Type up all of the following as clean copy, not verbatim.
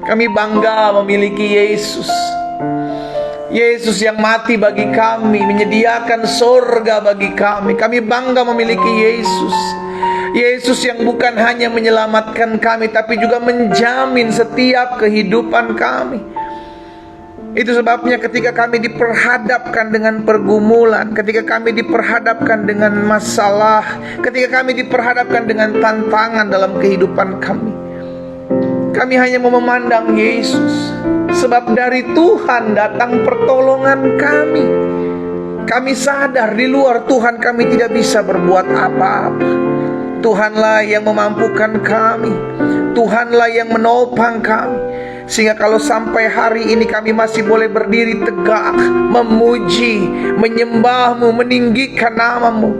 Kami bangga memiliki Yesus. Yesus yang mati bagi kami, menyediakan surga bagi kami. Kami bangga memiliki Yesus. Yesus yang bukan hanya menyelamatkan kami, tapi juga menjamin setiap kehidupan kami. Itu sebabnya ketika kami diperhadapkan dengan pergumulan, ketika kami diperhadapkan dengan masalah, ketika kami diperhadapkan dengan tantangan dalam kehidupan kami, kami hanya mau memandang Yesus. Sebab dari Tuhan datang pertolongan kami. Kami sadar di luar Tuhan kami tidak bisa berbuat apa-apa. Tuhanlah yang memampukan kami. Tuhanlah yang menopang kami. Sehingga kalau sampai hari ini kami masih boleh berdiri tegak, memuji, menyembah-Mu, meninggikan nama-Mu,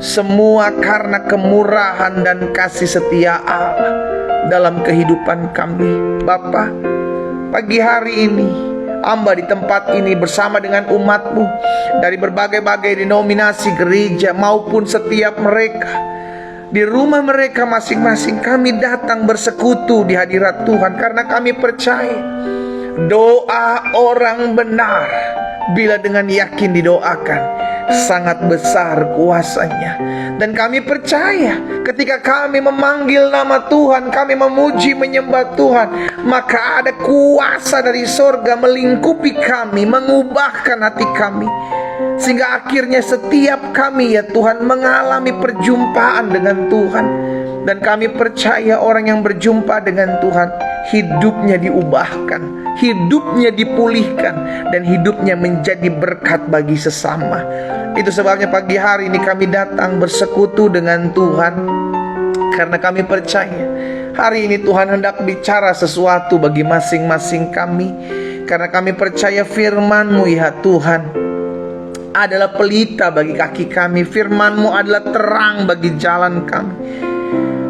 semua karena kemurahan dan kasih setia Allah dalam kehidupan kami. Bapa, pagi hari ini hamba di tempat ini bersama dengan umat-Mu dari berbagai-bagai denominasi gereja maupun setiap mereka di rumah mereka masing-masing, kami datang bersekutu di hadirat Tuhan karena kami percaya doa orang benar bila dengan yakin didoakan sangat besar kuasanya. Dan kami percaya ketika kami memanggil nama Tuhan, kami memuji menyembah Tuhan, maka ada kuasa dari sorga melingkupi kami, mengubahkan hati kami, sehingga akhirnya setiap kami ya Tuhan mengalami perjumpaan dengan Tuhan. Dan kami percaya orang yang berjumpa dengan Tuhan, hidupnya diubahkan, hidupnya dipulihkan, dan hidupnya menjadi berkat bagi sesama. Itu sebabnya pagi hari ini kami datang bersekutu dengan Tuhan, karena kami percaya hari ini Tuhan hendak bicara sesuatu bagi masing-masing kami. Karena kami percaya firman-Mu ya Tuhan adalah pelita bagi kaki kami. Firman-Mu adalah terang bagi jalan kami.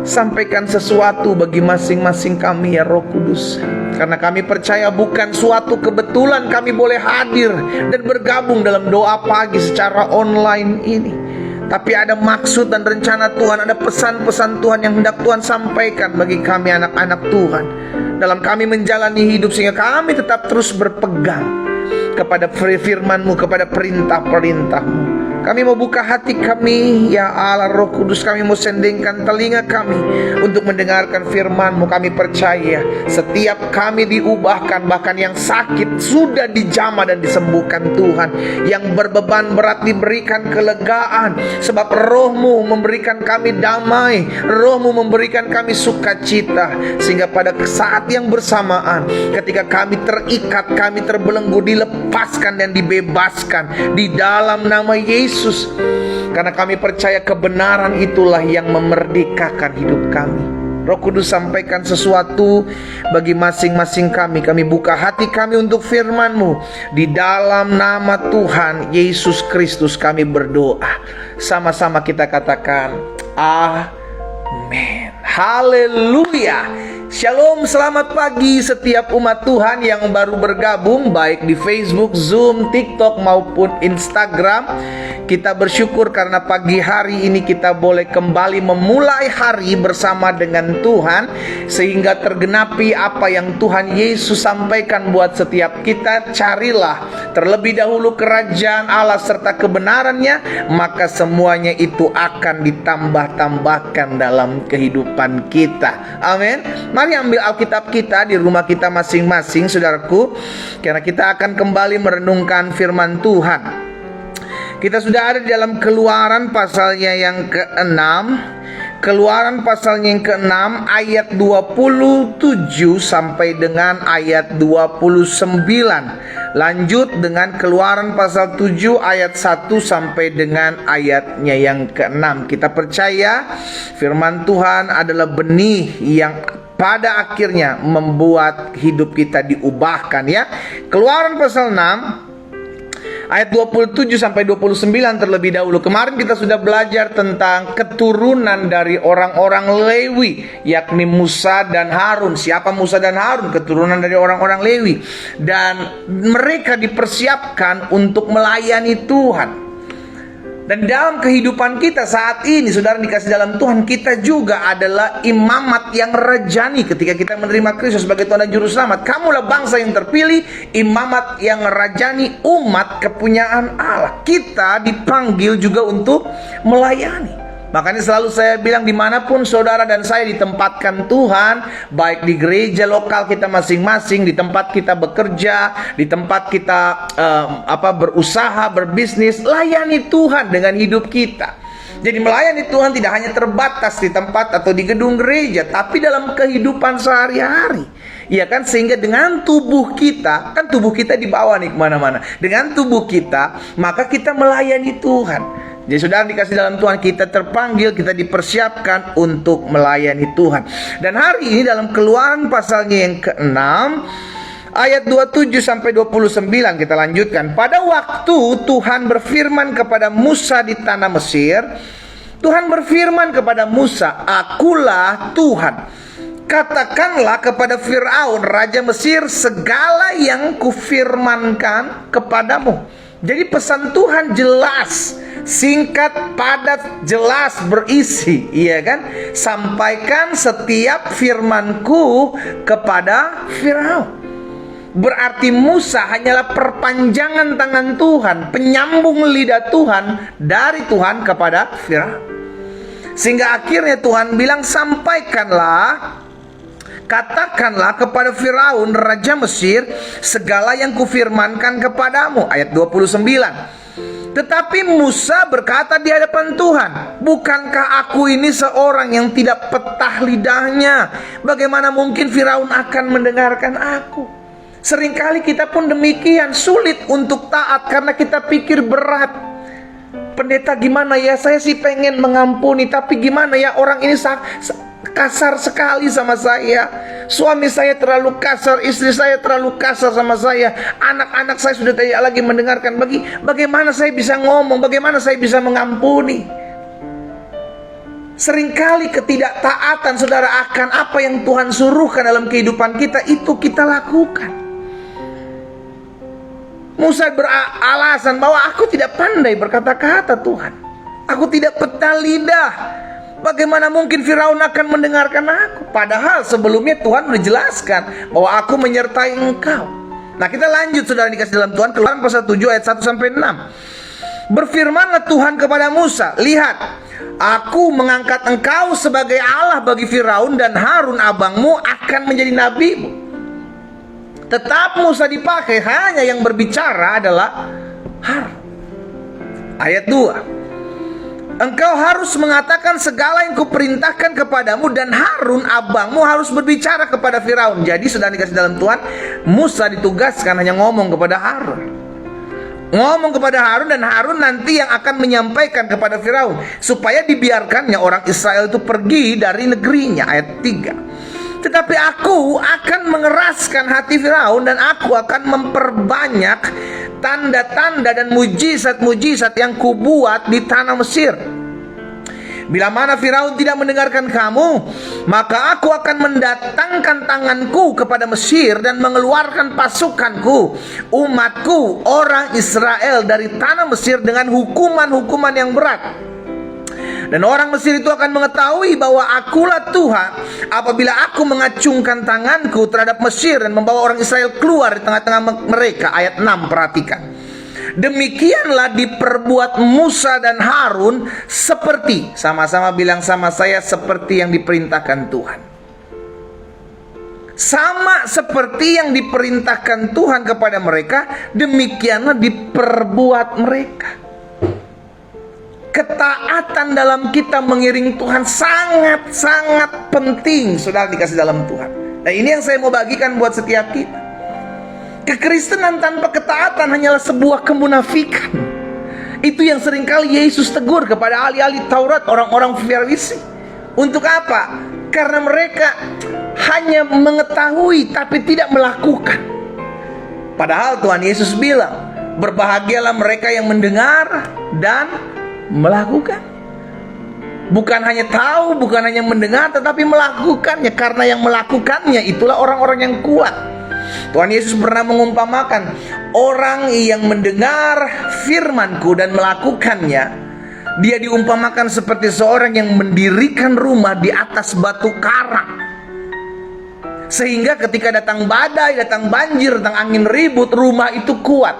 Sampaikan sesuatu bagi masing-masing kami ya Roh Kudus. Karena kami percaya bukan suatu kebetulan kami boleh hadir dan bergabung dalam doa pagi secara online ini, tapi ada maksud dan rencana Tuhan, ada pesan-pesan Tuhan yang hendak Tuhan sampaikan bagi kami anak-anak Tuhan dalam kami menjalani hidup, sehingga kami tetap terus berpegang kepada firman-Mu, kepada perintah-perintah-Mu. Kami mau buka hati kami ya Allah Roh Kudus. Kami mau sendingkan telinga kami untuk mendengarkan firman-Mu. Kami percaya setiap kami diubahkan, bahkan yang sakit sudah dijamah dan disembuhkan Tuhan. Yang berbeban berat diberikan kelegaan, sebab Roh-Mu memberikan kami damai, Roh-Mu memberikan kami sukacita. Sehingga pada saat yang bersamaan, ketika kami terikat, kami terbelenggu, dilepaskan dan dibebaskan di dalam nama Yesus. Karena kami percaya kebenaran itulah yang memerdekakan hidup kami. Roh Kudus, sampaikan sesuatu bagi masing-masing kami. Kami buka hati kami untuk firman-Mu. Di dalam nama Tuhan Yesus Kristus kami berdoa. Sama-sama kita katakan amin. Haleluya. Shalom, selamat pagi setiap umat Tuhan yang baru bergabung, baik di Facebook, Zoom, TikTok maupun Instagram. Kita bersyukur karena pagi hari ini kita boleh kembali memulai hari bersama dengan Tuhan, sehingga tergenapi apa yang Tuhan Yesus sampaikan buat setiap kita. Carilah terlebih dahulu kerajaan Allah serta kebenarannya, maka semuanya itu akan ditambah-tambahkan dalam kehidupan kita. Amin. Mari ambil Alkitab kita di rumah kita masing-masing, saudaraku, karena kita akan kembali merenungkan firman Tuhan. Kita sudah ada di dalam Keluaran pasalnya yang ke-6. Keluaran pasalnya yang ke-6 ayat 27 sampai dengan ayat 29. Lanjut dengan Keluaran pasal 7 ayat 1 sampai dengan ayatnya yang ke-6. Kita percaya firman Tuhan adalah benih yang pada akhirnya membuat hidup kita diubahkan ya. Keluaran pasal 6 ayat 27 sampai 29 terlebih dahulu. Kemarin kita sudah belajar tentang keturunan dari orang-orang Lewi, yakni Musa dan Harun. Siapa Musa dan Harun? Keturunan dari orang-orang Lewi. Dan mereka dipersiapkan untuk melayani Tuhan. Dan dalam kehidupan kita saat ini, saudara dikasih dalam Tuhan, kita juga adalah imamat yang rajani ketika kita menerima Kristus sebagai Tuhan dan Juru Selamat. Kamulah bangsa yang terpilih, imamat yang rajani, umat kepunyaan Allah. Kita dipanggil juga untuk melayani. Makanya selalu saya bilang, dimanapun saudara dan saya ditempatkan Tuhan, baik di gereja lokal kita masing-masing, di tempat kita bekerja, di tempat kita berusaha, berbisnis, layani Tuhan dengan hidup kita. Jadi melayani Tuhan tidak hanya terbatas di tempat atau di gedung gereja, tapi dalam kehidupan sehari-hari. Iya kan, sehingga dengan tubuh kita, kan tubuh kita dibawa nih kemana-mana. Dengan tubuh kita, maka kita melayani Tuhan. Jadi saudara dikasih dalam Tuhan, kita terpanggil, kita dipersiapkan untuk melayani Tuhan. Dan hari ini dalam Keluaran pasalnya yang ke-6, ayat 27 sampai 29 kita lanjutkan. Pada waktu Tuhan berfirman kepada Musa di tanah Mesir, Tuhan berfirman kepada Musa, "Akulah Tuhan. Katakanlah kepada Firaun, raja Mesir, segala yang kufirmankan kepadamu." Jadi pesan Tuhan jelas, singkat, padat, jelas, berisi, iya kan? Sampaikan setiap firmanku kepada Firaun. Berarti Musa hanyalah perpanjangan tangan Tuhan, penyambung lidah Tuhan dari Tuhan kepada Firaun. Sehingga akhirnya Tuhan bilang, sampaikanlah, katakanlah kepada Firaun raja Mesir segala yang kufirmankan kepadamu. Ayat 29. Tetapi Musa berkata di hadapan Tuhan, bukankah aku ini seorang yang tidak petah lidahnya? Bagaimana mungkin Firaun akan mendengarkan aku? Seringkali kita pun demikian, sulit untuk taat karena kita pikir berat. Pendeta, gimana ya, saya sih pengen mengampuni, tapi gimana ya, orang ini kasar sekali sama saya. Suami saya terlalu kasar, istri saya terlalu kasar sama saya, anak-anak saya sudah tidak lagi mendengarkan. Bagaimana saya bisa ngomong, bagaimana saya bisa mengampuni? Seringkali ketidaktaatan saudara akan apa yang Tuhan suruhkan dalam kehidupan kita, itu kita lakukan. Musa beralasan bahwa aku tidak pandai berkata-kata Tuhan, aku tidak petah lidah. Bagaimana mungkin Firaun akan mendengarkan aku? Padahal sebelumnya Tuhan menjelaskan bahwa aku menyertai engkau. Nah, kita lanjut saudara dikasih dalam Tuhan, Keluaran pasal 7 ayat 1 sampai 6. Berfirmanlah Tuhan kepada Musa, lihat, aku mengangkat engkau sebagai Allah bagi Firaun, dan Harun abangmu akan menjadi nabimu. Tetap Musa dipakai, hanya yang berbicara adalah Harun. Ayat 2. Engkau harus mengatakan segala yang kuperintahkan kepadamu, dan Harun abangmu harus berbicara kepada Firaun. Jadi sudah dikasih dalam Tuhan, Musa ditugaskan hanya ngomong kepada Harun. Ngomong kepada Harun, dan Harun nanti yang akan menyampaikan kepada Firaun, supaya dibiarkannya orang Israel itu pergi dari negerinya. Ayat 3. Tetapi aku akan mengeraskan hati Firaun, dan aku akan memperbanyak tanda-tanda dan mujizat-mujizat yang kubuat di tanah Mesir. Bila mana Firaun tidak mendengarkan kamu, maka aku akan mendatangkan tanganku kepada Mesir dan mengeluarkan pasukanku, umatku, orang Israel dari tanah Mesir dengan hukuman-hukuman yang berat. Dan orang Mesir itu akan mengetahui bahwa akulah Tuhan apabila aku mengacungkan tanganku terhadap Mesir dan membawa orang Israel keluar di tengah-tengah mereka. Ayat 6, perhatikan. Demikianlah diperbuat Musa dan Harun seperti, sama-sama bilang sama saya, seperti yang diperintahkan Tuhan. Sama seperti yang diperintahkan Tuhan kepada mereka, demikianlah diperbuat mereka. Ketaatan dalam kita mengiring Tuhan sangat-sangat penting, saudara dikasih dalam Tuhan. Nah, ini yang saya mau bagikan buat setiap kita. Kekristenan tanpa ketaatan hanyalah sebuah kemunafikan. Itu yang seringkali Yesus tegur kepada ahli-ahli Taurat, orang-orang Farisi. Untuk apa? Karena mereka hanya mengetahui tapi tidak melakukan. Padahal Tuhan Yesus bilang, berbahagialah mereka yang mendengar dan melakukan. Bukan hanya tahu, bukan hanya mendengar, tetapi melakukannya. Karena yang melakukannya itulah orang-orang yang kuat. Tuhan Yesus pernah mengumpamakan orang yang mendengar firman-Ku dan melakukannya Dia diumpamakan seperti seorang yang mendirikan rumah di atas batu karang. Sehingga ketika datang badai, datang banjir, datang angin ribut, rumah itu kuat.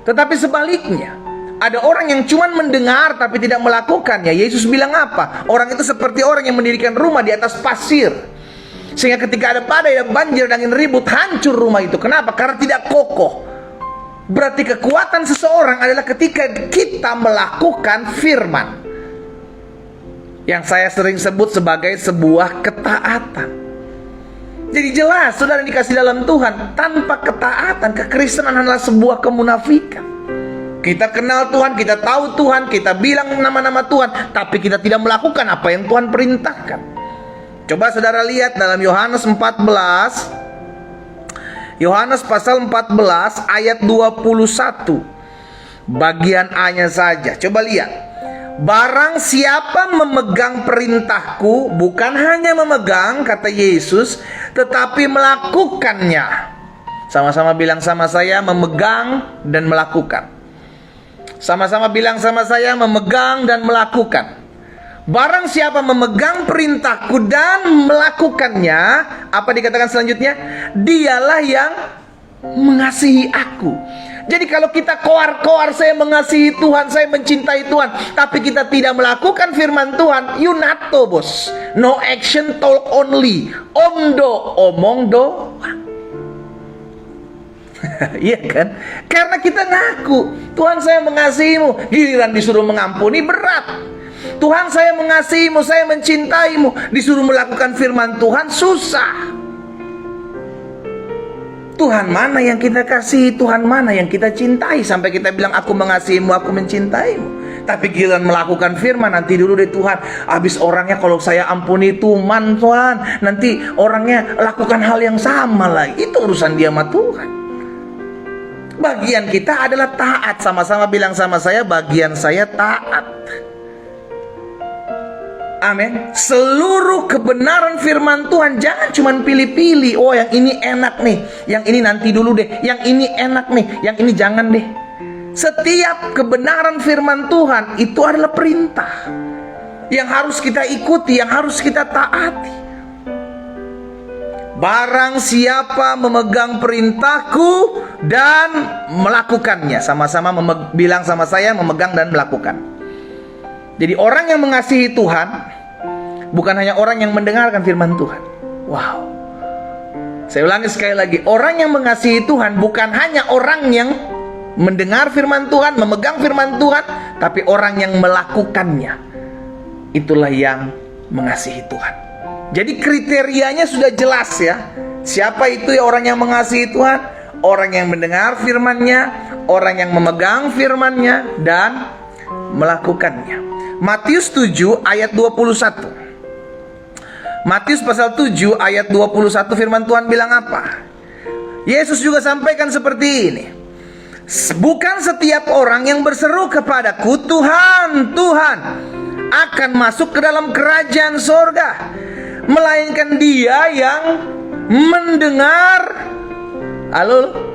Tetapi sebaliknya, ada orang yang cuma mendengar tapi tidak melakukannya. Yesus bilang apa? Orang itu seperti orang yang mendirikan rumah di atas pasir. Sehingga ketika ada badai, ada banjir, ada angin ribut, hancur rumah itu. Kenapa? Karena tidak kokoh. Berarti kekuatan seseorang adalah ketika kita melakukan firman, yang saya sering sebut sebagai sebuah ketaatan. Jadi jelas, saudara dikasih dalam Tuhan, tanpa ketaatan, kekristenan adalah sebuah kemunafikan. Kita kenal Tuhan, kita tahu Tuhan, kita bilang nama-nama Tuhan, tapi kita tidak melakukan apa yang Tuhan perintahkan. Coba saudara lihat dalam Yohanes 14, Yohanes pasal 14 ayat 21, bagian A-nya saja. Coba lihat. Barang siapa memegang perintahku, bukan hanya memegang, kata Yesus, tetapi melakukannya. Sama-sama bilang sama saya, memegang dan melakukan. Sama-sama bilang sama saya, memegang dan melakukan. Barang siapa memegang perintahku dan melakukannya, apa dikatakan selanjutnya? Dialah yang mengasihi aku. Jadi kalau kita koar-koar, saya mengasihi Tuhan, saya mencintai Tuhan, tapi kita tidak melakukan firman Tuhan, you nato bos. No action, talk only. Omdo, omong doang. Iya kan? Karena kita ngaku, Tuhan saya mengasihimu, giliran disuruh mengampuni berat. Tuhan saya mengasihimu, saya mencintaimu, disuruh melakukan firman Tuhan susah. Tuhan mana yang kita kasih, Tuhan mana yang kita cintai, sampai kita bilang aku mengasihimu, aku mencintaimu. Tapi giliran melakukan firman, nanti dulu deh Tuhan, habis orangnya kalau saya ampuni Tuhan, nanti orangnya lakukan hal yang sama lagi. Itu urusan dia sama Tuhan. Bagian kita adalah taat. Sama-sama bilang sama saya, bagian saya taat. Amin. Seluruh kebenaran firman Tuhan, jangan cuma pilih-pilih. Oh yang ini enak nih, yang ini nanti dulu deh, yang ini enak nih, yang ini jangan deh. Setiap kebenaran firman Tuhan itu adalah perintah yang harus kita ikuti, yang harus kita taati. Barang siapa memegang perintahku dan melakukannya. Sama-sama bilang sama saya, memegang dan melakukan. Jadi orang yang mengasihi Tuhan bukan hanya orang yang mendengarkan firman Tuhan. Wow. Saya ulangi sekali lagi, orang yang mengasihi Tuhan bukan hanya orang yang mendengar firman Tuhan, memegang firman Tuhan, tapi orang yang melakukannya. Itulah yang mengasihi Tuhan. Jadi kriterianya sudah jelas ya. Siapa itu ya orang yang mengasihi Tuhan? Orang yang mendengar firman-Nya, orang yang memegang firman-Nya dan melakukannya. Matius 7 ayat 21. Matius pasal 7 ayat 21 firman Tuhan bilang apa? Yesus juga sampaikan seperti ini. Bukan setiap orang yang berseru kepadaku, Tuhan, Tuhan, akan masuk ke dalam kerajaan sorga, melainkan dia yang mendengar. Halo?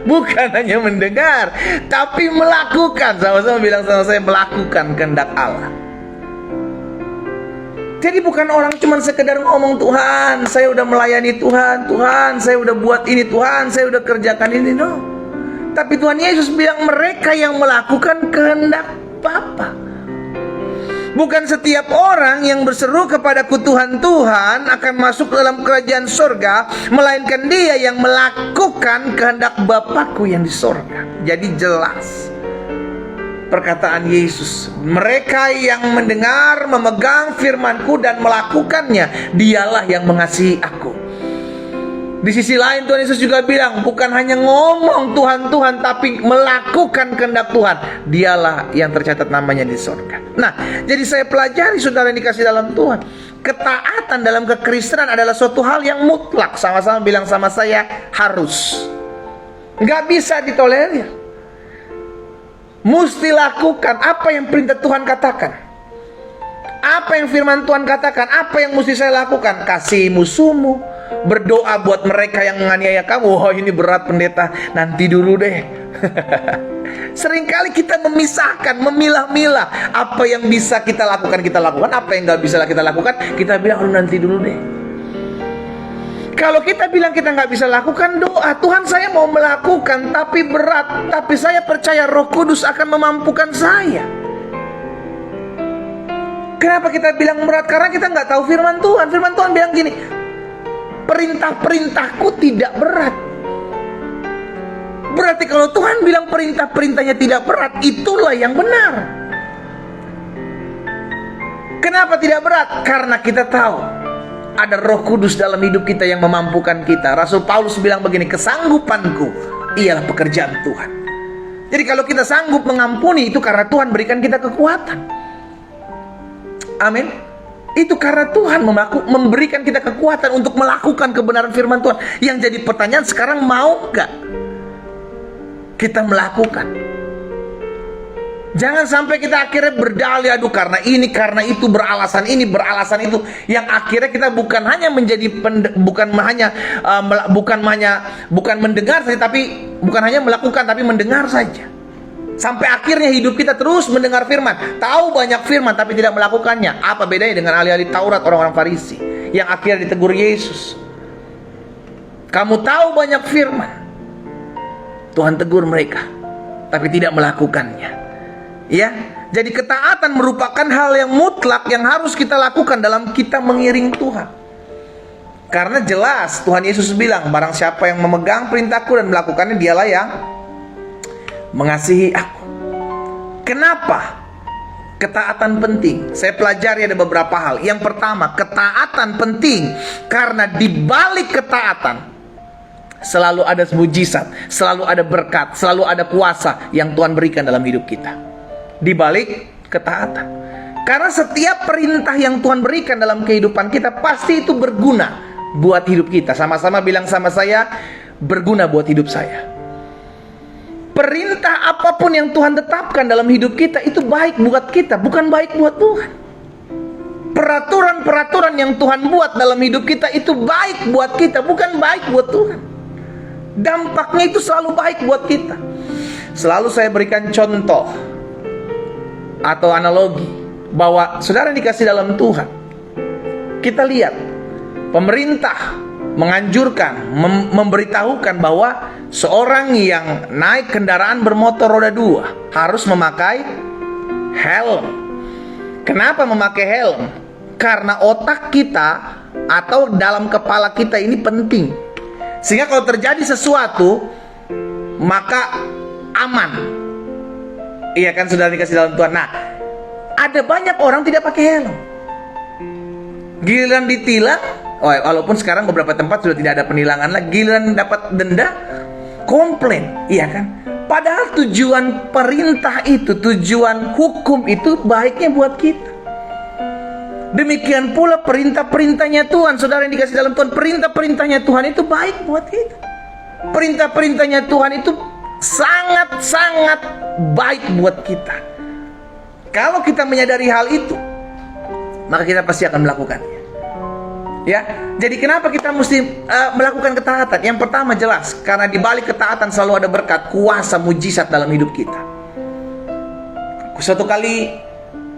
Bukan hanya mendengar, tapi melakukan. Sama-sama bilang sama saya, melakukan kehendak Allah. Jadi bukan orang cuma sekedar ngomong, Tuhan saya udah melayani Tuhan, Tuhan saya udah buat ini, Tuhan saya udah kerjakan ini, no. Tapi Tuhan Yesus bilang mereka yang melakukan kehendak Bapa. Bukan setiap orang yang berseru kepadaku Tuhan, Tuhan akan masuk dalam kerajaan sorga, melainkan dia yang melakukan kehendak Bapakku yang di sorga. Jadi jelas perkataan Yesus, mereka yang mendengar, memegang firmanku dan melakukannya, dialah yang mengasihi aku. Di sisi lain Tuhan Yesus juga bilang, bukan hanya ngomong Tuhan, Tuhan, tapi melakukan kehendak Tuhan, dialah yang tercatat namanya di sorga. Nah, jadi saya pelajari saudara yang dikasih dalam Tuhan, ketaatan dalam kekristenan adalah suatu hal yang mutlak. Sama-sama bilang sama saya, harus. Gak bisa ditolerir. Mesti lakukan apa yang perintah Tuhan katakan. Apa yang firman Tuhan katakan, apa yang mesti saya lakukan? Kasih musuhmu, berdoa buat mereka yang menganiaya kamu. Wah, ini berat pendeta, nanti dulu deh. Seringkali kita memisahkan, memilah-milah. Apa yang bisa kita lakukan, apa yang gak bisa kita lakukan, kita bilang nanti dulu deh. Kalau kita bilang kita nggak bisa lakukan, doa, Tuhan saya mau melakukan tapi berat, tapi saya percaya Roh Kudus akan memampukan saya. Kenapa kita bilang berat? Karena kita nggak tahu firman Tuhan. Firman Tuhan bilang gini, perintah-perintahku tidak berat. Berarti kalau Tuhan bilang perintah-perintahnya tidak berat, itulah yang benar. Kenapa tidak berat? Karena kita tahu ada Roh Kudus dalam hidup kita yang memampukan kita. Rasul Paulus bilang begini, kesanggupanku ialah pekerjaan Tuhan. Jadi kalau kita sanggup mengampuni, itu karena Tuhan berikan kita kekuatan. Amin. Itu karena Tuhan memberikan kita kekuatan untuk melakukan kebenaran firman Tuhan. Yang jadi pertanyaan sekarang, mau gak kita melakukan? Jangan sampai kita akhirnya berdalih, aduh karena ini, karena itu, beralasan ini, beralasan itu, yang akhirnya kita bukan hanya menjadi bukan mendengar saja, tapi bukan hanya melakukan, tapi mendengar saja. Sampai akhirnya hidup kita terus mendengar firman, tahu banyak firman tapi tidak melakukannya. Apa bedanya dengan ahli-ahli Taurat, orang-orang Farisi yang akhirnya ditegur Yesus? Kamu tahu banyak firman, Tuhan tegur mereka, tapi tidak melakukannya. Ya, jadi ketaatan merupakan hal yang mutlak yang harus kita lakukan dalam kita mengiring Tuhan. Karena jelas Tuhan Yesus bilang, barang siapa yang memegang perintahku dan melakukannya, dialah yang mengasihi aku. Kenapa ketaatan penting? Saya pelajari ada beberapa hal. Yang pertama, ketaatan penting karena di balik ketaatan selalu ada mujizat, selalu ada berkat, selalu ada kuasa yang Tuhan berikan dalam hidup kita. Di balik ketaatan. Karena setiap perintah yang Tuhan berikan dalam kehidupan kita pasti itu berguna buat hidup kita. Sama-sama bilang sama saya, berguna buat hidup saya. Perintah apapun yang Tuhan tetapkan dalam hidup kita itu baik buat kita, bukan baik buat Tuhan. Peraturan-peraturan yang Tuhan buat dalam hidup kita itu baik buat kita, bukan baik buat Tuhan. Dampaknya itu selalu baik buat kita. Selalu saya berikan contoh atau analogi bahwa saudara dikasih dalam Tuhan. Kita lihat pemerintah menganjurkan, memberitahukan bahwa seorang yang naik kendaraan bermotor roda 2 harus memakai helm. Kenapa memakai helm? Karena otak kita atau dalam kepala kita ini penting, sehingga kalau terjadi sesuatu maka aman. Iya kan, sudah dikasih dalam Tuhan. Nah, ada banyak orang tidak pakai helm. Giliran ditilang, walaupun sekarang beberapa tempat sudah tidak ada penilangan lagi, giliran dapat denda, komplain, iya kan? Padahal tujuan perintah itu, tujuan hukum itu baiknya buat kita. Demikian pula perintah-perintahnya Tuhan, saudara yang dikasih dalam Tuhan, perintah-perintahnya Tuhan itu baik buat kita. Perintah-perintahnya Tuhan itu sangat-sangat baik buat kita. Kalau kita menyadari hal itu, maka kita pasti akan melakukannya. Ya, jadi kenapa kita mesti melakukan ketaatan? Yang pertama jelas, karena di balik ketaatan selalu ada berkat, kuasa, mujizat dalam hidup kita. Suatu kali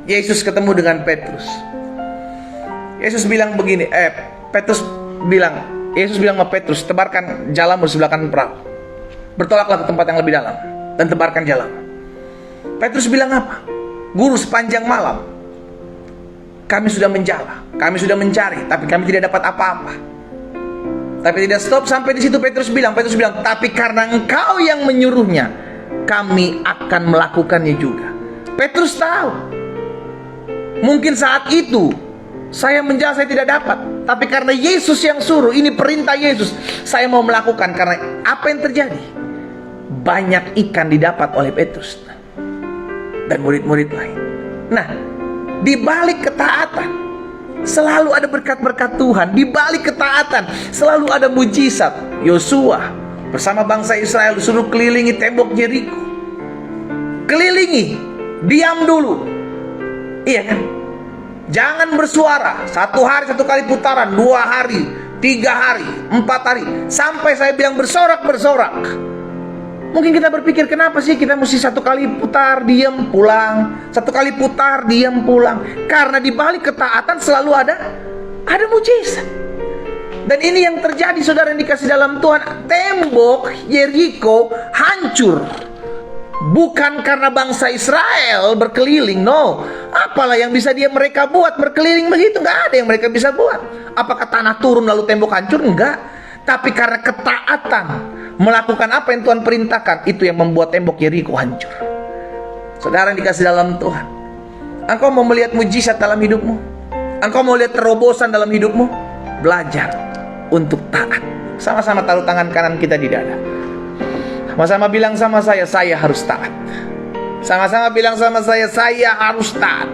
Yesus ketemu dengan Petrus. Yesus bilang begini, Yesus bilang sama Petrus, tebarkan jalanmu di sebelah kanan perahu. Bertolaklah ke tempat yang lebih dalam dan tebarkan jalan. Petrus bilang apa? Guru, sepanjang malam kami sudah menjala, kami sudah mencari, tapi kami tidak dapat apa-apa. Tapi tidak stop sampai di situ. Petrus bilang, tapi karena Engkau yang menyuruhnya, kami akan melakukannya juga. Petrus tahu, mungkin saat itu saya menjala, saya tidak dapat, tapi karena Yesus yang suruh, ini perintah Yesus, saya mau melakukan. Karena apa yang terjadi? Banyak ikan didapat oleh Petrus dan murid-murid lain. Nah, di balik ketaatan selalu ada berkat-berkat Tuhan. Di balik ketaatan selalu ada mujizat. Yosua bersama bangsa Israel disuruh kelilingi tembok Yeriko. Kelilingi, diam dulu. Iya kan? Jangan bersuara. 1 hari 1 kali putaran, 2 hari, 3 hari, 4 hari, sampai saya bilang bersorak-bersorak. Mungkin kita berpikir, kenapa sih kita mesti 1 kali putar, diam, pulang, 1 kali putar, diam, pulang? Karena di balik ketaatan selalu ada mujizat. Dan ini yang terjadi, saudara yang dikasih dalam Tuhan. Tembok Yeriko hancur, bukan karena bangsa Israel berkeliling, no. Apalah yang bisa mereka buat berkeliling begitu? Nggak ada yang mereka bisa buat. Apakah tanah turun lalu tembok hancur? Enggak. Tapi karena ketaatan melakukan apa yang Tuhan perintahkan, itu yang membuat tembok Yeriko hancur. Saudara yang dikasih dalam Tuhan, engkau mau melihat mujizat dalam hidupmu? Engkau mau lihat terobosan dalam hidupmu? Belajar untuk taat. Sama-sama taruh tangan kanan kita di dada. Sama-sama bilang sama saya harus taat. Sama-sama bilang sama saya harus taat.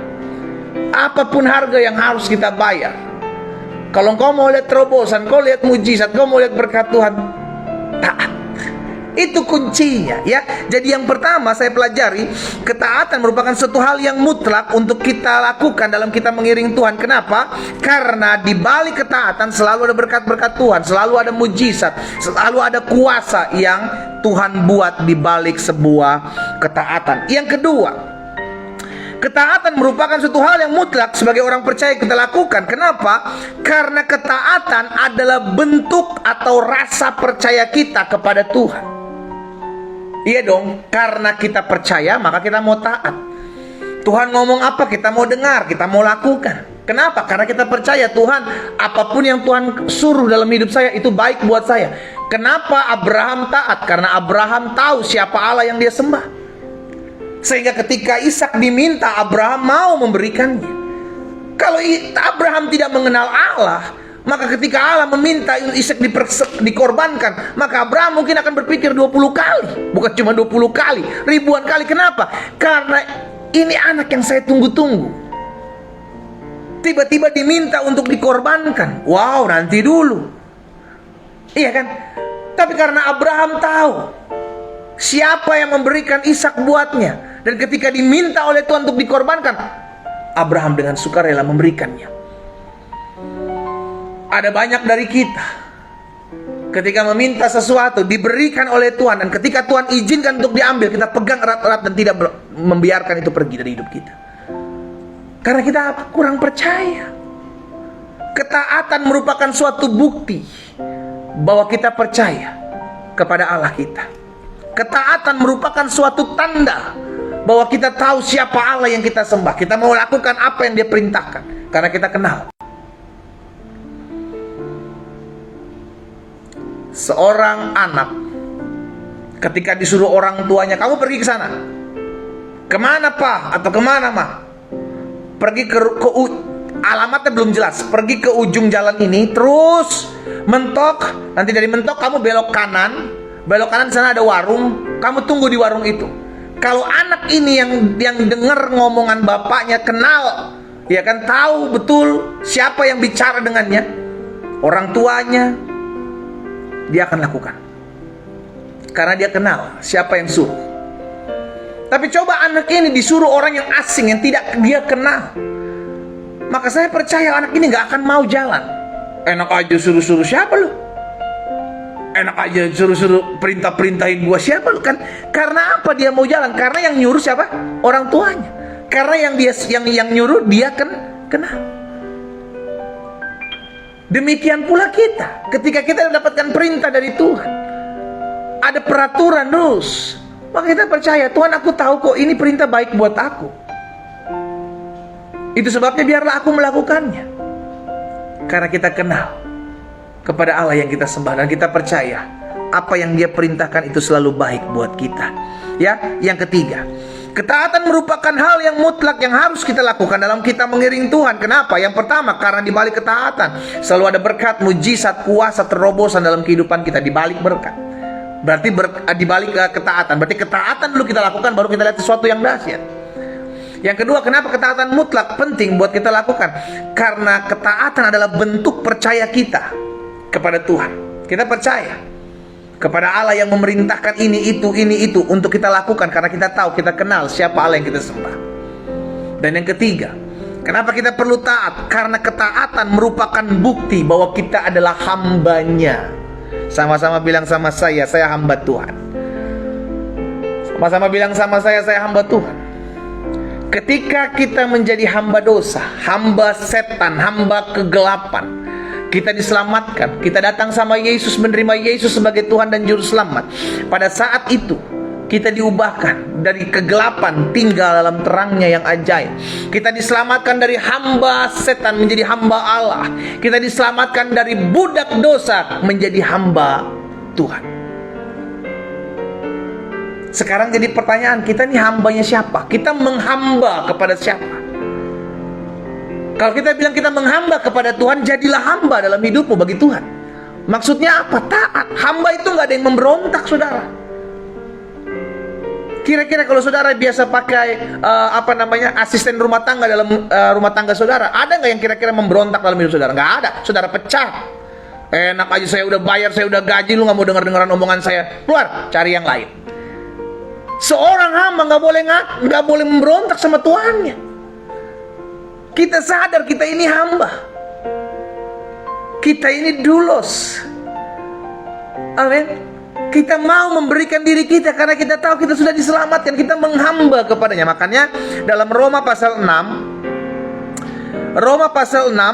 Apapun harga yang harus kita bayar. Kalau engkau mau lihat terobosan, kau lihat mujizat, kau mau lihat berkat Tuhan, taat. Itu kuncinya, ya. Jadi yang pertama saya pelajari, ketaatan merupakan suatu hal yang mutlak untuk kita lakukan dalam kita mengiring Tuhan. Kenapa? Karena di balik ketaatan selalu ada berkat-berkat Tuhan, selalu ada mujizat, selalu ada kuasa yang Tuhan buat di balik sebuah ketaatan. Yang kedua, ketaatan merupakan suatu hal yang mutlak sebagai orang percaya kita lakukan. Kenapa? Karena ketaatan adalah bentuk atau rasa percaya kita kepada Tuhan. Iya dong, karena kita percaya maka kita mau taat. Tuhan ngomong apa kita mau dengar, kita mau lakukan. Kenapa? Karena kita percaya Tuhan, apapun yang Tuhan suruh dalam hidup saya itu baik buat saya. Kenapa Abraham taat? Karena Abraham tahu siapa Allah yang dia sembah. Sehingga ketika Ishak diminta, Abraham mau memberikannya. Kalau Abraham tidak mengenal Allah, maka ketika Allah meminta Ishak dikorbankan, maka Abraham mungkin akan berpikir 20 kali. Bukan cuma 20 kali, ribuan kali. Kenapa? Karena ini anak yang saya tunggu-tunggu. Tiba-tiba diminta untuk dikorbankan. Wow, nanti dulu. Iya kan? Tapi karena Abraham tahu siapa yang memberikan Ishak buatnya, dan ketika diminta oleh Tuhan untuk dikorbankan, Abraham dengan sukarela memberikannya. Ada banyak dari kita ketika meminta sesuatu diberikan oleh Tuhan, dan ketika Tuhan izinkan untuk diambil, kita pegang erat-erat dan tidak membiarkan itu pergi dari hidup kita. Karena kita kurang percaya. Ketaatan merupakan suatu bukti bahwa kita percaya kepada Allah kita. Ketaatan merupakan suatu tanda bahwa kita tahu siapa Allah yang kita sembah. Kita mau lakukan apa yang Dia perintahkan karena kita kenal. Seorang anak ketika disuruh orang tuanya, kamu pergi ke sana. Kemana pak? Atau kemana mah? Pergi ke alamatnya belum jelas. Pergi ke ujung jalan ini, terus mentok. Nanti dari mentok kamu belok kanan. Belok kanan, di sana ada warung. Kamu tunggu di warung itu. Kalau anak ini yang dengar ngomongan bapaknya, kenal, ya kan, tahu betul siapa yang bicara dengannya, orang tuanya, dia akan lakukan. Karena dia kenal siapa yang suruh. Tapi coba anak ini disuruh orang yang asing, yang tidak dia kenal, maka saya percaya anak ini gak akan mau jalan. Enak aja suruh-suruh siapa lu? Enak aja suruh-suruh perintah-perintahin gua siapa lu kan? Karena apa dia mau jalan? Karena yang nyuruh siapa? Orang tuanya. Karena yang nyuruh dia kenal. Demikian pula kita, ketika kita mendapatkan perintah dari Tuhan, ada peraturan terus, maka kita percaya, Tuhan aku tahu kok ini perintah baik buat aku. Itu sebabnya biarlah aku melakukannya. Karena kita kenal kepada Allah yang kita sembah, dan kita percaya apa yang Dia perintahkan itu selalu baik buat kita. Ya, yang ketiga, ketaatan merupakan hal yang mutlak yang harus kita lakukan dalam kita mengiring Tuhan. Kenapa? Yang pertama, karena di balik ketaatan selalu ada berkat, mujizat, kuasa, terobosan dalam kehidupan kita. Di balik berkat, berarti di balik ketaatan, berarti ketaatan dulu kita lakukan, baru kita lihat sesuatu yang dahsyat. Yang kedua, kenapa ketaatan mutlak penting buat kita lakukan? Karena ketaatan adalah bentuk percaya kita kepada Tuhan. Kita percaya kepada Allah yang memerintahkan ini itu untuk kita lakukan, karena kita tahu, kita kenal siapa Allah yang kita sembah. Dan yang ketiga, Kenapa kita perlu taat? Karena ketaatan merupakan bukti bahwa kita adalah hambanya. Sama-sama bilang sama saya hamba Tuhan. Sama-sama bilang sama saya hamba Tuhan. Ketika kita menjadi hamba dosa, hamba setan, hamba kegelapan, kita diselamatkan. Kita datang sama Yesus, menerima Yesus sebagai Tuhan dan Juru Selamat. Pada saat itu kita diubahkan dari kegelapan tinggal dalam terangnya yang ajaib. Kita diselamatkan dari hamba setan menjadi hamba Allah. Kita diselamatkan dari budak dosa menjadi hamba Tuhan. Sekarang jadi pertanyaan, kita nih hambanya siapa? Kita menghamba kepada siapa? Kalau kita bilang kita menghamba kepada Tuhan, jadilah hamba dalam hidupmu bagi Tuhan. Maksudnya apa? Taat. Hamba itu gak ada yang memberontak, saudara. Kira-kira kalau saudara biasa pakai asisten rumah tangga dalam rumah tangga saudara, ada nggak yang kira-kira memberontak dalam hidup saudara? Nggak ada. Saudara pecah. Enak aja, saya udah bayar, saya udah gaji, lu nggak mau dengar-dengaran omongan saya. Keluar, cari yang lain. Seorang hamba nggak boleh memberontak sama tuannya. Kita sadar kita ini hamba. Kita ini doulos. Amin. Kita mau memberikan diri kita karena kita tahu kita sudah diselamatkan. Kita menghamba kepadanya. Makanya dalam Roma pasal 6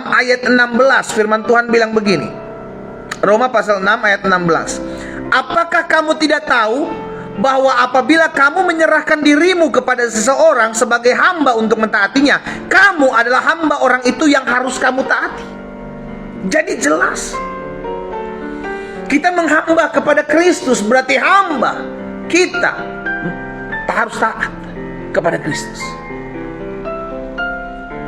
ayat 16 firman Tuhan bilang begini. Roma pasal 6 ayat 16. Apakah kamu tidak tahu bahwa apabila kamu menyerahkan dirimu kepada seseorang sebagai hamba untuk mentaatinya, kamu adalah hamba orang itu yang harus kamu taati. Jadi jelas, kita menghamba kepada Kristus berarti hamba. Kita harus taat kepada Kristus.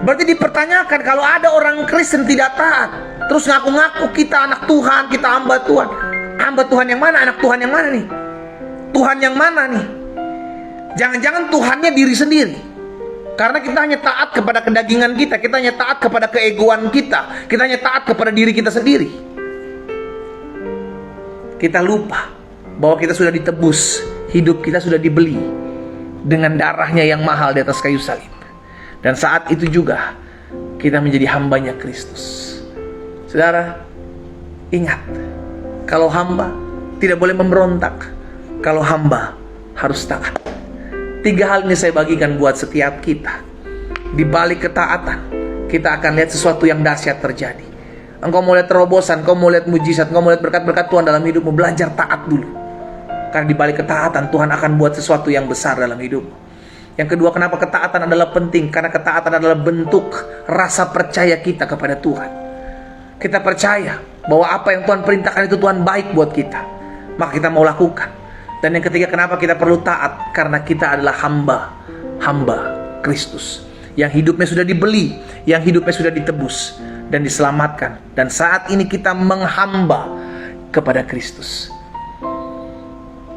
Berarti dipertanyakan, kalau ada orang Kristen tidak taat, terus ngaku-ngaku kita anak Tuhan, kita hamba Tuhan. Hamba Tuhan yang mana? Anak Tuhan yang mana nih? Tuhan yang mana nih? Jangan-jangan Tuhannya diri sendiri. Karena kita hanya taat kepada kedagingan kita, kita hanya taat kepada keegoan kita, kita hanya taat kepada diri kita sendiri. Kita lupa bahwa kita sudah ditebus, hidup kita sudah dibeli dengan darahnya yang mahal di atas kayu salib. Dan saat itu juga kita menjadi hambanya Kristus. Saudara, ingat, kalau hamba tidak boleh memberontak. Kalau hamba harus taat. 3 hal ini saya bagikan buat setiap kita. Di balik ketaatan, kita akan lihat sesuatu yang dahsyat terjadi. Engkau mau lihat terobosan, engkau mau lihat mujizat, engkau mau lihat berkat-berkat Tuhan dalam hidupmu, belajar taat dulu. Karena di balik ketaatan Tuhan akan buat sesuatu yang besar dalam hidupmu. Yang kedua, kenapa ketaatan adalah penting? Karena ketaatan adalah bentuk rasa percaya kita kepada Tuhan. Kita percaya bahwa apa yang Tuhan perintahkan itu Tuhan baik buat kita, maka kita mau lakukan. Dan yang ketiga, kenapa kita perlu taat? Karena kita adalah hamba Kristus, yang hidupnya sudah dibeli, yang hidupnya sudah ditebus dan diselamatkan. Dan saat ini kita menghamba kepada Kristus.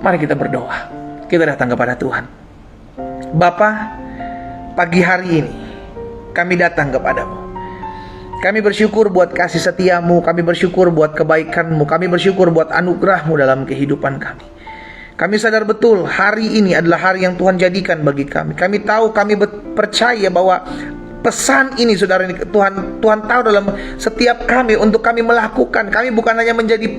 Mari kita berdoa. Kita datang kepada Tuhan. Bapa, pagi hari ini kami datang kepadamu. Kami bersyukur buat kasih setiamu, kami bersyukur buat kebaikanmu, kami bersyukur buat anugerahmu dalam kehidupan kami. Kami sadar betul hari ini adalah hari yang Tuhan jadikan bagi kami. Kami tahu, kami percaya bahwa pesan ini, saudara, ini Tuhan tahu dalam setiap kami untuk kami melakukan. Kami bukan hanya menjadi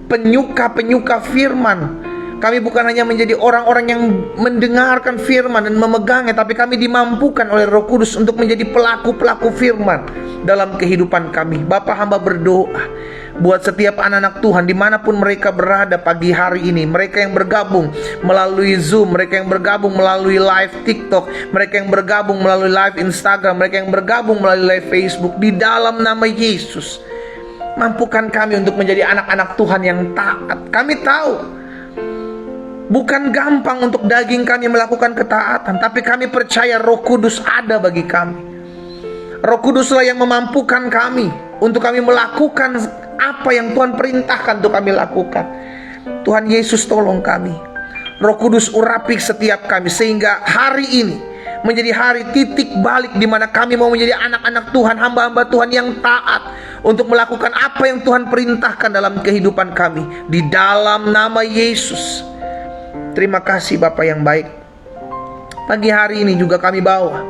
penyuka firman. Kami bukan hanya menjadi orang-orang yang mendengarkan firman dan memegangnya, tapi kami dimampukan oleh Roh Kudus untuk menjadi pelaku-pelaku firman dalam kehidupan kami. Bapa, hamba berdoa buat setiap anak-anak Tuhan dimanapun mereka berada pagi hari ini. Mereka yang bergabung melalui Zoom, mereka yang bergabung melalui live TikTok, mereka yang bergabung melalui live Instagram, mereka yang bergabung melalui live Facebook. Di dalam nama Yesus, mampukan kami untuk menjadi anak-anak Tuhan yang taat. Kami tahu bukan gampang untuk daging kami melakukan ketaatan, tapi kami percaya Roh Kudus ada bagi kami. Roh Kuduslah yang memampukan kami untuk kami melakukan apa yang Tuhan perintahkan untuk kami lakukan. Tuhan Yesus, tolong kami. Roh Kudus urapi setiap kami, sehingga hari ini menjadi hari titik balik di mana kami mau menjadi anak-anak Tuhan, hamba-hamba Tuhan yang taat untuk melakukan apa yang Tuhan perintahkan dalam kehidupan kami. Di dalam nama Yesus. Terima kasih Bapa yang baik. Pagi hari ini juga kami bawa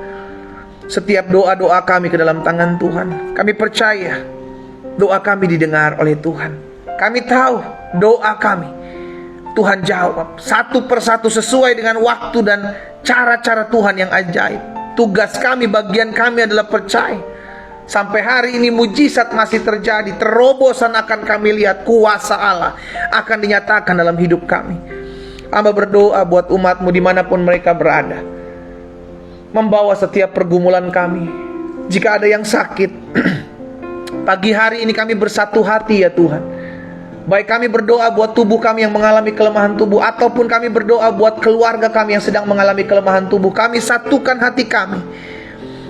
setiap doa-doa kami ke dalam tangan Tuhan. Kami percaya doa kami didengar oleh Tuhan. Kami tahu doa kami Tuhan jawab satu persatu sesuai dengan waktu dan cara-cara Tuhan yang ajaib. Tugas kami, bagian kami adalah percaya. Sampai hari ini mujizat masih terjadi. Terobosan akan kami lihat. Kuasa Allah akan dinyatakan dalam hidup kami. Hamba berdoa buat umat-Mu dimanapun mereka berada, membawa setiap pergumulan kami. Jika ada yang sakit, pagi hari ini kami bersatu hati ya Tuhan. Baik kami berdoa buat tubuh kami yang mengalami kelemahan tubuh, ataupun kami berdoa buat keluarga kami yang sedang mengalami kelemahan tubuh. Kami satukan hati kami.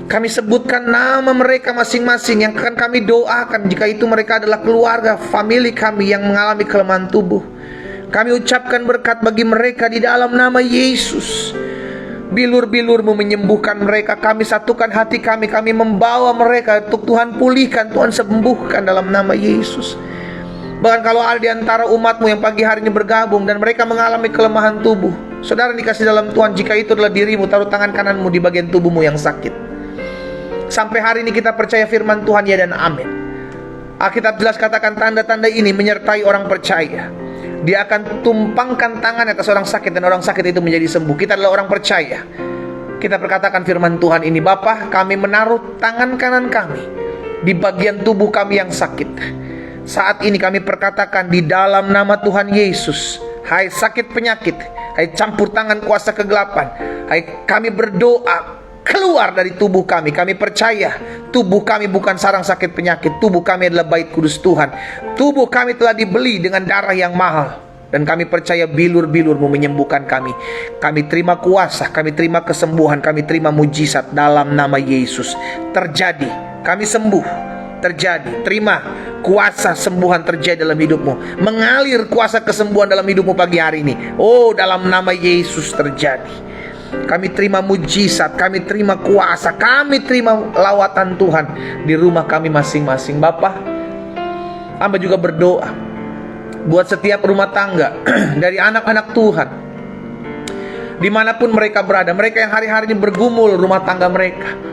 Kami sebutkan nama mereka masing-masing yang akan kami doakan jika itu mereka adalah keluarga, famili kami yang mengalami kelemahan tubuh. Kami ucapkan berkat bagi mereka di dalam nama Yesus. Bilur-bilur-Mu menyembuhkan mereka. Kami satukan hati kami. Kami membawa mereka untuk Tuhan pulihkan, Tuhan sembuhkan dalam nama Yesus. Bahkan kalau ada di antara umat-Mu yang pagi hari ini bergabung dan mereka mengalami kelemahan tubuh, saudara dikasih dalam Tuhan, jika itu adalah dirimu, taruh tangan kananmu di bagian tubuhmu yang sakit. Sampai hari ini kita percaya firman Tuhan ya dan amin. Alkitab jelas katakan tanda-tanda ini menyertai orang percaya. Dia akan tumpangkan tangan atas orang sakit dan orang sakit itu menjadi sembuh. Kita adalah orang percaya. Kita perkatakan firman Tuhan ini, Bapa, kami menaruh tangan kanan kami di bagian tubuh kami yang sakit. Saat ini kami perkatakan di dalam nama Tuhan Yesus, hai sakit penyakit, hai campur tangan kuasa kegelapan, hai kami berdoa keluar dari tubuh kami. Kami percaya tubuh kami bukan sarang sakit penyakit. Tubuh kami adalah bait kudus Tuhan. Tubuh kami telah dibeli dengan darah yang mahal. Dan kami percaya bilur-bilur-Mu menyembuhkan kami. Kami terima kuasa, kami terima kesembuhan, kami terima mujizat dalam nama Yesus. Terjadi, kami sembuh. Terjadi, terima kuasa sembuhan terjadi dalam hidupmu. Mengalir kuasa kesembuhan dalam hidupmu pagi hari ini. Oh, dalam nama Yesus terjadi. Kami terima mujizat, kami terima kuasa, kami terima lawatan Tuhan di rumah kami masing-masing. Bapa, hamba juga berdoa buat setiap rumah tangga dari anak-anak Tuhan, dimanapun mereka berada, mereka yang hari-hari ini bergumul rumah tangga mereka.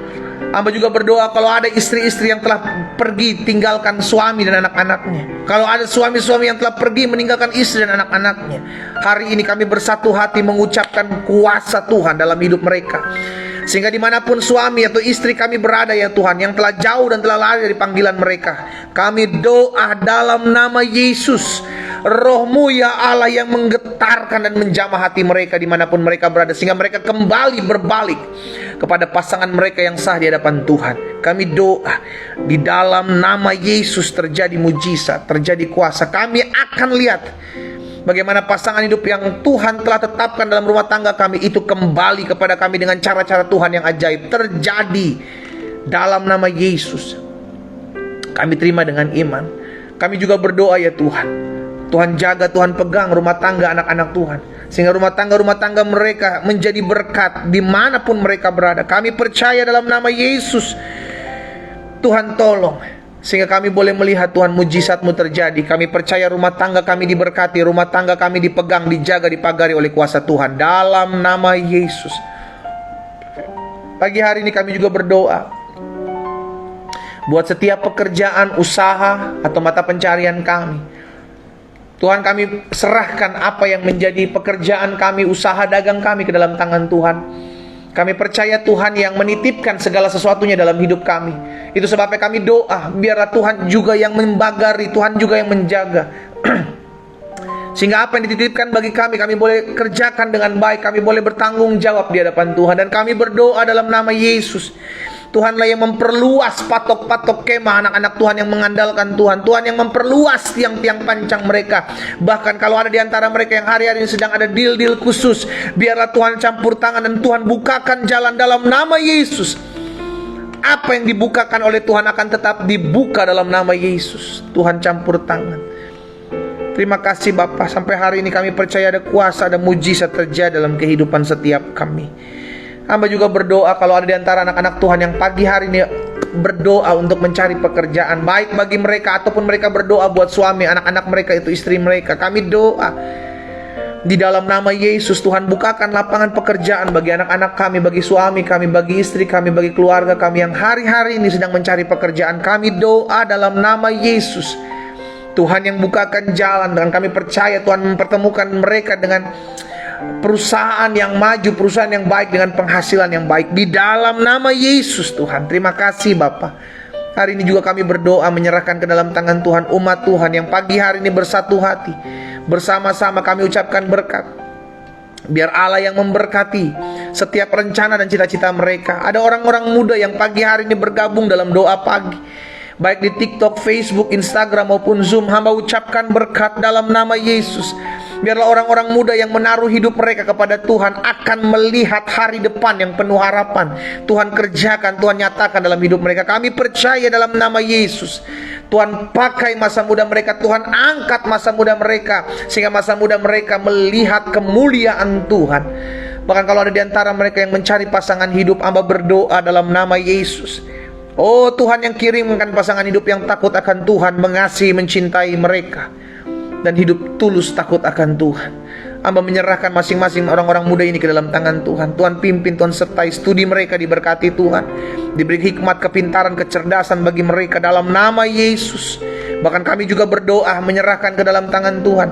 Hamba juga berdoa kalau ada istri-istri yang telah pergi tinggalkan suami dan anak-anaknya, kalau ada suami-suami yang telah pergi meninggalkan istri dan anak-anaknya, hari ini kami bersatu hati mengucapkan kuasa Tuhan dalam hidup mereka. Sehingga dimanapun suami atau istri kami berada ya Tuhan, yang telah jauh dan telah lari dari panggilan mereka, kami doa dalam nama Yesus, Roh-Mu ya Allah yang menggetarkan dan menjamah hati mereka dimanapun mereka berada, sehingga mereka kembali berbalik kepada pasangan mereka yang sah di hadapan Tuhan. Kami doa di dalam nama Yesus terjadi mujizat, terjadi kuasa. Kami akan lihat bagaimana pasangan hidup yang Tuhan telah tetapkan dalam rumah tangga kami itu kembali kepada kami dengan cara-cara Tuhan yang ajaib. Terjadi dalam nama Yesus. Kami terima dengan iman. Kami juga berdoa ya Tuhan, Tuhan jaga, Tuhan pegang rumah tangga anak-anak Tuhan, sehingga rumah tangga mereka menjadi berkat dimanapun mereka berada. Kami percaya dalam nama Yesus, Tuhan tolong sehingga kami boleh melihat Tuhan mujizat-Mu terjadi. Kami percaya rumah tangga kami diberkati, rumah tangga kami dipegang, dijaga, dipagari oleh kuasa Tuhan dalam nama Yesus. Pagi hari ini kami juga berdoa buat setiap pekerjaan, usaha, atau mata pencarian kami. Tuhan, kami serahkan apa yang menjadi pekerjaan kami, usaha dagang kami ke dalam tangan Tuhan. Kami percaya Tuhan yang menitipkan segala sesuatunya dalam hidup kami. Itu sebabnya kami doa, biarlah Tuhan juga yang membagari, Tuhan juga yang menjaga. Sehingga apa yang dititipkan bagi kami boleh kerjakan dengan baik, kami boleh bertanggung jawab di hadapan Tuhan. Dan kami berdoa dalam nama Yesus, Tuhanlah yang memperluas patok-patok kemah anak-anak Tuhan yang mengandalkan Tuhan. Tuhan yang memperluas tiang-tiang pancang mereka. Bahkan kalau ada di antara mereka yang hari-hari ini sedang ada deal-deal khusus, biarlah Tuhan campur tangan dan Tuhan bukakan jalan dalam nama Yesus. Apa yang dibukakan oleh Tuhan akan tetap dibuka dalam nama Yesus. Tuhan campur tangan. Terima kasih Bapa, sampai hari ini kami percaya ada kuasa, ada mujizat terjadi dalam kehidupan setiap kami. Hamba juga berdoa kalau ada di antara anak-anak Tuhan yang pagi hari ini berdoa untuk mencari pekerjaan, baik bagi mereka ataupun mereka berdoa buat suami, anak-anak mereka itu istri mereka. Kami doa Di dalam nama Yesus, Tuhan bukakan lapangan pekerjaan bagi anak-anak kami, bagi suami kami, bagi istri kami, bagi keluarga kami yang hari-hari ini sedang mencari pekerjaan. Kami doa dalam nama Yesus, Tuhan yang bukakan jalan, dan kami percaya Tuhan mempertemukan mereka dengan perusahaan yang maju, perusahaan yang baik, dengan penghasilan yang baik. Di dalam nama Yesus Tuhan, terima kasih Bapa. Hari ini juga kami berdoa menyerahkan ke dalam tangan Tuhan umat Tuhan yang pagi hari ini bersatu hati. Bersama-sama kami ucapkan berkat. Biar Allah yang memberkati setiap rencana dan cita-cita mereka. Ada orang-orang muda yang pagi hari ini bergabung dalam doa pagi, baik di TikTok, Facebook, Instagram maupun Zoom. Hamba ucapkan berkat dalam nama Yesus. Biarlah orang-orang muda yang menaruh hidup mereka kepada Tuhan akan melihat hari depan yang penuh harapan. Tuhan kerjakan, Tuhan nyatakan dalam hidup mereka. Kami percaya dalam nama Yesus. Tuhan pakai masa muda mereka, Tuhan angkat masa muda mereka, sehingga masa muda mereka melihat kemuliaan Tuhan. Bahkan kalau ada di antara mereka yang mencari pasangan hidup, hamba berdoa dalam nama Yesus. Oh Tuhan yang kirimkan pasangan hidup yang takut akan Tuhan, mengasihi, mencintai mereka, dan hidup tulus takut akan Tuhan. Hamba menyerahkan masing-masing orang-orang muda ini ke dalam tangan Tuhan. Tuhan pimpin, Tuhan sertai studi mereka, diberkati Tuhan. Diberi hikmat, kepintaran, kecerdasan bagi mereka dalam nama Yesus. Bahkan kami juga berdoa menyerahkan ke dalam tangan Tuhan.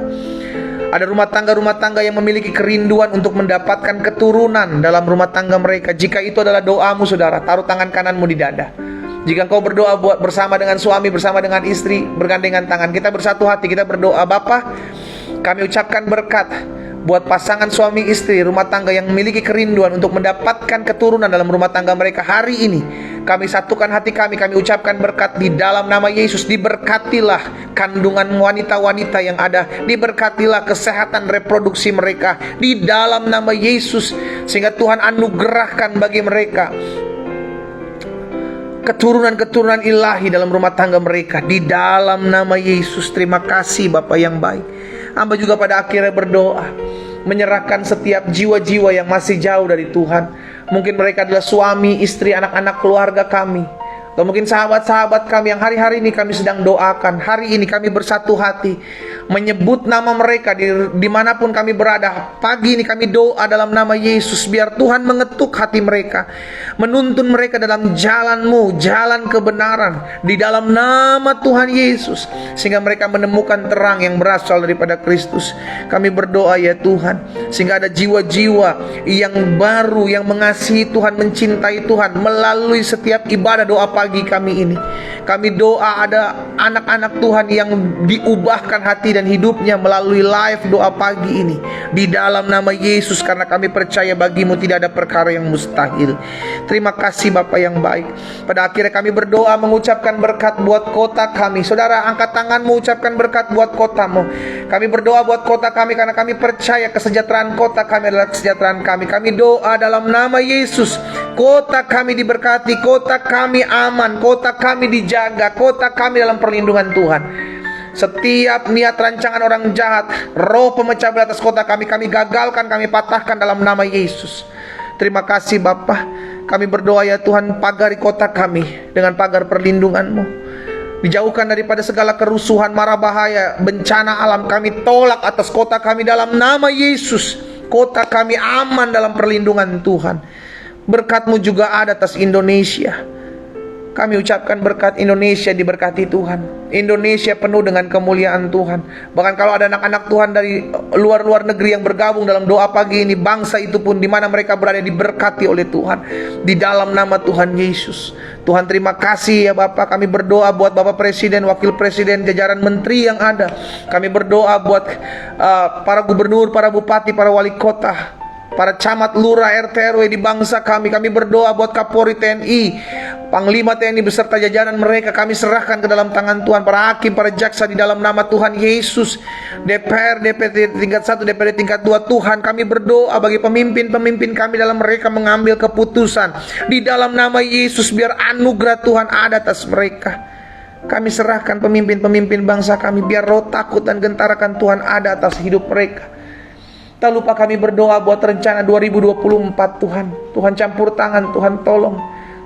Ada rumah tangga yang memiliki kerinduan untuk mendapatkan keturunan dalam rumah tangga mereka. Jika itu adalah doamu saudara, taruh tangan kananmu di dada. Jika engkau berdoa buat bersama dengan suami, bersama dengan istri, bergandengan tangan, kita bersatu hati, kita berdoa. Bapa, kami ucapkan berkat buat pasangan suami istri, rumah tangga yang memiliki kerinduan untuk mendapatkan keturunan dalam rumah tangga mereka hari ini. Kami satukan hati kami ucapkan berkat di dalam nama Yesus. Diberkatilah kandungan wanita-wanita yang ada, diberkatilah kesehatan reproduksi mereka di dalam nama Yesus, sehingga Tuhan anugerahkan bagi mereka keturunan-keturunan ilahi dalam rumah tangga mereka di dalam nama Yesus. Terima kasih Bapa yang baik. Hamba juga pada akhirnya berdoa menyerahkan setiap jiwa-jiwa yang masih jauh dari Tuhan. Mungkin mereka adalah suami, istri, anak-anak, keluarga kami, atau mungkin sahabat-sahabat kami yang hari-hari ini kami sedang doakan. Hari ini kami bersatu hati menyebut nama mereka dimanapun kami berada. Pagi ini kami doa dalam nama Yesus, biar Tuhan mengetuk hati mereka, menuntun mereka dalam jalan-Mu, jalan kebenaran di dalam nama Tuhan Yesus, sehingga mereka menemukan terang yang berasal daripada Kristus. Kami berdoa ya Tuhan, sehingga ada jiwa-jiwa yang baru, yang mengasihi Tuhan, mencintai Tuhan melalui setiap ibadah doa pagi kami ini. Kami doa ada anak-anak Tuhan yang diubahkan hati dan hidupnya melalui live doa pagi ini di dalam nama Yesus, karena kami percaya bagi-Mu tidak ada perkara yang mustahil. Terima kasih Bapa yang baik. Pada akhirnya kami berdoa mengucapkan berkat buat kota kami. Saudara, angkat tanganmu, ucapkan berkat buat kotamu. Kami berdoa buat kota kami karena kami percaya kesejahteraan kota kami adalah kesejahteraan kami. Kami doa dalam nama Yesus, kota kami diberkati, kota kami aman, kota kami dijaga, kota kami dalam perlindungan Tuhan. Setiap niat rancangan orang jahat, roh pemecah belah atas kota kami gagalkan, kami patahkan dalam nama Yesus. Terima kasih Bapa. Kami berdoa ya Tuhan, pagari kota kami dengan pagar perlindungan-Mu. Dijauhkan daripada segala kerusuhan, mara bahaya, bencana alam. Kami tolak atas kota kami dalam nama Yesus. Kota kami aman dalam perlindungan Tuhan. Berkat-Mu juga ada atas Indonesia. Kami ucapkan berkat Indonesia diberkati Tuhan. Indonesia penuh dengan kemuliaan Tuhan. Bahkan kalau ada anak-anak Tuhan dari luar-luar negeri yang bergabung dalam doa pagi ini, bangsa itu pun di mana mereka berada diberkati oleh Tuhan di dalam nama Tuhan Yesus. Tuhan terima kasih ya Bapak. Kami berdoa buat Bapak Presiden, Wakil Presiden, jajaran menteri yang ada. Kami berdoa buat para gubernur, para bupati, para wali kota, para camat, lurah, RT, RW di bangsa kami. Kami berdoa buat Kapolri TNI, Panglima TNI beserta jajaran mereka. Kami serahkan ke dalam tangan Tuhan. Para hakim, para jaksa di dalam nama Tuhan Yesus. DPR, DPD tingkat 1, DPD tingkat 2. Tuhan, kami berdoa bagi pemimpin-pemimpin kami dalam mereka mengambil keputusan. Di dalam nama Yesus, biar anugerah Tuhan ada atas mereka. Kami serahkan pemimpin-pemimpin bangsa kami, biar roh takut dan gentarakan Tuhan ada atas hidup mereka. Tak lupa kami berdoa buat rencana 2024 Tuhan. Tuhan campur tangan, Tuhan tolong,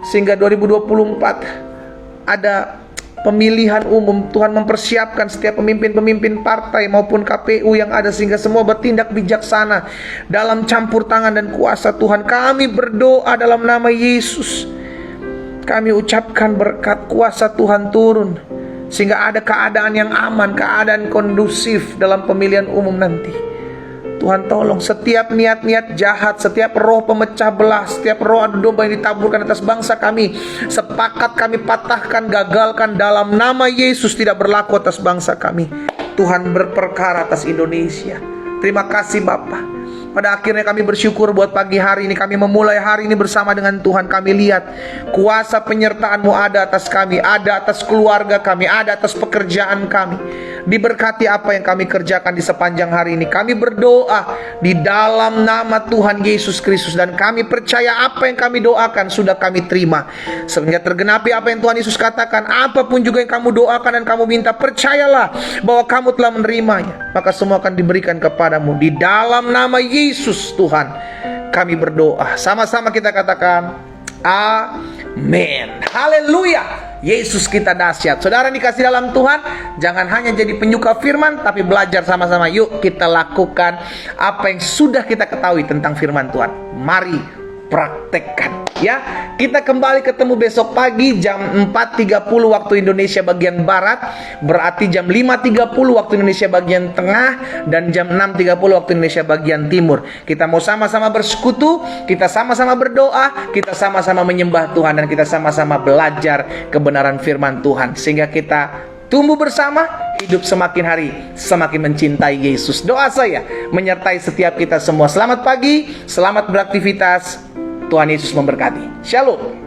sehingga 2024 ada pemilihan umum. Tuhan mempersiapkan setiap pemimpin-pemimpin partai maupun KPU yang ada, sehingga semua bertindak bijaksana dalam campur tangan dan kuasa Tuhan. Kami berdoa dalam nama Yesus. Kami ucapkan berkat kuasa Tuhan turun, sehingga ada keadaan yang aman, keadaan kondusif dalam pemilihan umum nanti. Tuhan tolong setiap niat-niat jahat, setiap roh pemecah belah, setiap roh adu domba yang ditaburkan atas bangsa kami, sepakat kami patahkan, gagalkan dalam nama Yesus. Tidak berlaku atas bangsa kami. Tuhan berperkara atas Indonesia. Terima kasih Bapa. Pada akhirnya kami bersyukur buat pagi hari ini. Kami memulai hari ini bersama dengan Tuhan. Kami lihat kuasa penyertaan-Mu ada atas kami, ada atas keluarga kami, ada atas pekerjaan kami. Diberkati apa yang kami kerjakan di sepanjang hari ini. Kami berdoa di dalam nama Tuhan Yesus Kristus, dan kami percaya apa yang kami doakan sudah kami terima. Sehingga tergenapi apa yang Tuhan Yesus katakan, apapun juga yang kamu doakan dan kamu minta, percayalah bahwa kamu telah menerimanya, maka semua akan diberikan kepadamu. Di dalam nama Yesus Tuhan kami berdoa. Sama-sama kita katakan amin. Haleluya. Yesus kita dahsyat. Saudara dikasih dalam Tuhan, jangan hanya jadi penyuka firman, tapi belajar sama-sama. Yuk kita lakukan apa yang sudah kita ketahui tentang firman Tuhan. Mari praktekkan ya. Kita kembali ketemu besok pagi jam 4.30 waktu Indonesia bagian Barat, berarti jam 5.30 waktu Indonesia bagian Tengah, dan jam 6.30 waktu Indonesia bagian Timur. Kita mau sama-sama bersekutu, kita sama-sama berdoa, kita sama-sama menyembah Tuhan, dan kita sama-sama belajar kebenaran firman Tuhan, sehingga kita tumbuh bersama, hidup semakin hari semakin mencintai Yesus. Doa saya menyertai setiap kita semua. Selamat pagi, selamat beraktivitas. Tuhan Yesus memberkati. Shalom.